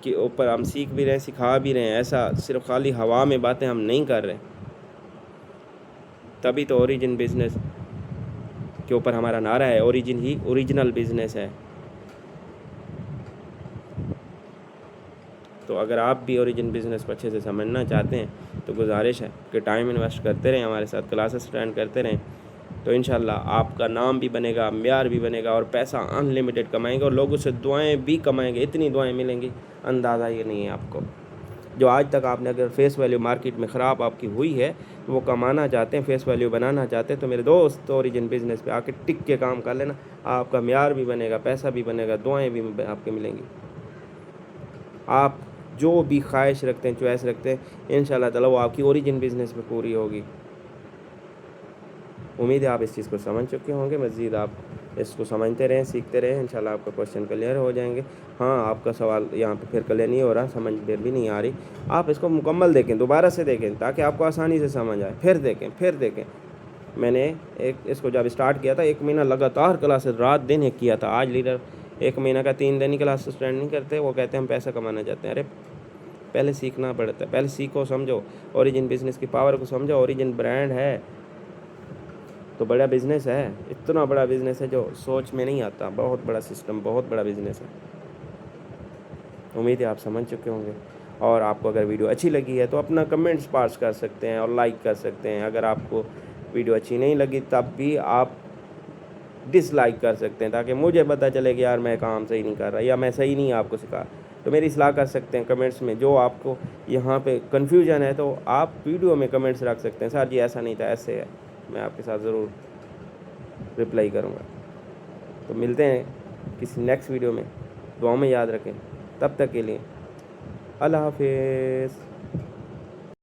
कि ऊपर हम सीख भी रहे हैं, सिखा भी रहे हैं। ऐसा सिर्फ खाली हवा में बातें हम नहीं कर रहे। तभी तो ओरिजिन बिज़नेस के ऊपर हमारा नारा है, ओरिजिन ही ओरिजिनल बिज़नेस है। तो अगर आप भी ओरिजिन बिज़नेस को अच्छे से समझना चाहते हैं तो गुजारिश है कि टाइम इन्वेस्ट करते रहें, हमारे साथ क्लासेस अटेंड करते रहें, तो इंशाल्लाह आपका नाम भी बनेगा, म्यार भी बनेगा और पैसा अनलिमिटेड कमाएंगे और लोगों से दुआएं भी कमाएंगे। इतनी दुआएं मिलेंगी अंदाज़ा ये नहीं है आपको। जो आज तक आपने अगर फेस वैल्यू मार्केट में ख़राब आपकी हुई है, वो कमाना चाहते हैं, फेस वैल्यू बनाना चाहते हैं, तो मेरे दोस्त ओरिजिन बिज़नेस पे आके टिक के काम कर लेना। आपका म्यार भी बनेगा, पैसा भी बनेगा, दुआएँ भी आपके मिलेंगी। आप जो भी ख्वाहिश रखते हैं, चॉइस रखते हैं, इंशाल्लाह ताला वो आपकी ओरिजिन बिज़नेस में पूरी होगी। उम्मीद है आप इस चीज़ को समझ चुके होंगे। मज़ीद आप इसको समझते रहें, सीखते रहें, इंशाल्लाह आपका क्वेश्चन क्लियर हो जाएंगे। हाँ, आपका सवाल यहाँ पे फिर क्लियर नहीं हो रहा, समझ फिर भी नहीं आ रही, आप इसको मुकम्मल देखें, दोबारा से देखें ताकि आपको आसानी से समझ आए, फिर देखें। मैंने एक इसको जब स्टार्ट किया था 1 महीना लगातार क्लासेस रात दिन एक किया था। आज लीडर 1 महीना का 3 दिन ही क्लास अटेंड नहीं करते, वो कहते हैं हम पैसा कमाना चाहते हैं। अरे पहले सीखना पड़ता है, पहले सीखो, समझो, ओरिजिन बिज़नेस की पावर को समझो। ओरिजिन ब्रांड है तो बड़ा बिज़नेस है, इतना बड़ा बिज़नेस है जो सोच में नहीं आता, बहुत बड़ा सिस्टम, बहुत बड़ा बिज़नेस है। उम्मीद है आप समझ चुके होंगे। और आपको अगर वीडियो अच्छी लगी है तो अपना कमेंट्स पास कर सकते हैं और लाइक कर सकते हैं। अगर आपको वीडियो अच्छी नहीं लगी तब भी आप डिसलाइक कर सकते हैं ताकि मुझे पता चले कि यार मैं काम सही नहीं कर रहा या मैं सही नहीं आपको सिखा, तो मेरी इस्लाह कर सकते हैं कमेंट्स में। जो आपको यहाँ पे कन्फ्यूजन है तो आप वीडियो में कमेंट्स रख सकते हैं, सर जी ऐसा नहीं था, ऐसे है, मैं आपके साथ ज़रूर रिप्लाई करूँगा। तो मिलते हैं किसी नेक्स्ट वीडियो में, दुआओं में याद रखें। तब तक के लिए अल्लाह हाफिज़।